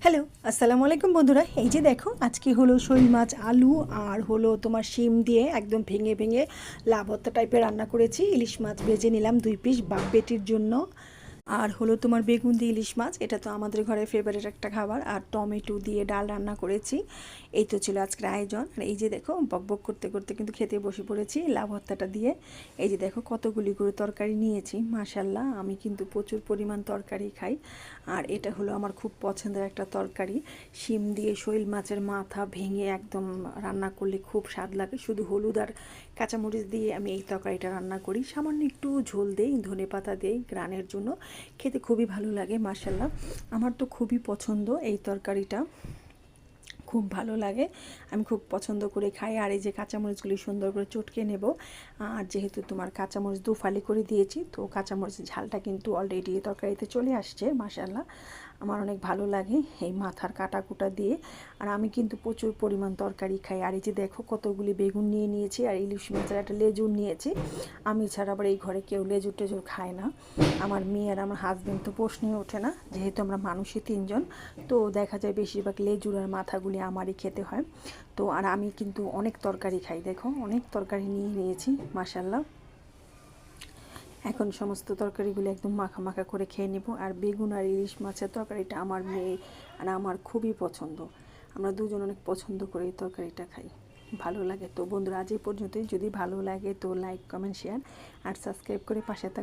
Hello, আসসালামু আলাইকুম বন্ধুরা। এই যে দেখো, আজকে হলো শৈল মাছ, আলু আর হলো তোমার শিম দিয়ে একদম ভেঙে ভেঙে লাউ ভর্তা টাইপের রান্না করেছি। ইলিশ মাছ ভেজে নিলাম 2 পিস বাপ বেটির জন্য। আর হলো তোমার বেগুন দিয়ে ইলিশ মাছ, এটা তো আমাদের ঘরের ফেভারিট একটা খাবার। আর টমেটো দিয়ে ডাল রান্না করেছি। এই তো ছিল আজকের আয়োজন। আর এই যে দেখো, বকবক করতে করতে কিন্তু খেতে বসে পড়েছি লাউ ভর্তাটা দিয়ে। এই যে দেখো কতগুলি করে তরকারি নিয়েছি, মাশাল্লাহ। আমি কিন্তু প্রচুর পরিমাণ তরকারি খাই। আর এটা হলো আমার খুব পছন্দের একটা তরকারি। শিম দিয়ে শৈল মাছের মাথা ভেঙে একদম রান্না করলে খুব স্বাদ লাগে। শুধু হলুদ আর কাঁচামরিচ দিয়ে আমি এই তরকারিটা রান্না করি। সামান্য একটু ঝোল দেই, ধনেপাতা দেই গ্রানের জন্য। খেতে খুবই ভালো লাগে, মাশাল্লাহ। আমার তো খুবই পছন্দ এই তরকারিটা, খুব ভালো লাগে। আমি খুব পছন্দ করে খাই। আর এই যে কাঁচামরিচগুলি সুন্দর করে চটকে নেব। আর যেহেতু তোমার কাঁচামরিচ দুফালি করে দিয়েছি, তো কাঁচামরিচের ঝালটা কিন্তু অলরেডি তরকারিতে চলে আসছে, মাশাল্লাহ। আমার অনেক ভালো লাগে এই মাথার কাটাকুটা দিয়ে। আর আমি কিন্তু প্রচুর পরিমাণ তরকারি খাই। আর এই যে দেখো কতগুলি বেগুন নিয়ে নিয়েছি, আর ইলিশ মাছের একটা লেজুর নিয়েছি। আমি ছাড়া আবার এই ঘরে কেউ লেজুর টেজুর খায় না। আমার মেয়ে আর আমার হাজব্যান্ড তো প্রশ্নই ওঠে না, যেহেতু আমরা মানুষই 3 জন। তো দেখা যায় বেশিরভাগ লেজুর আর মাথাগুলি আমারই খেতে হয়। তো আর আমি কিন্তু অনেক তরকারি খাই, দেখো অনেক তরকারি নিয়ে নিয়েছি, মাশাল্লাহ। এখন সমস্ত তরকারিগুলো একদম মাখা মাখা করে খেয়ে নেব। আর বেগুন আর ইলিশ মাছের তরকারিটা আমার মেয়ে আর আমার খুবই পছন্দ। আমরা দুজন অনেক পছন্দ করে এই তরকারিটা খাই, ভালো লাগে। তো বন্ধুরা, আজ এই পর্যন্তই। যদি ভালো লাগে তো লাইক, কমেন্ট, শেয়ার আর সাবস্ক্রাইব করে পাশে থাকবেন।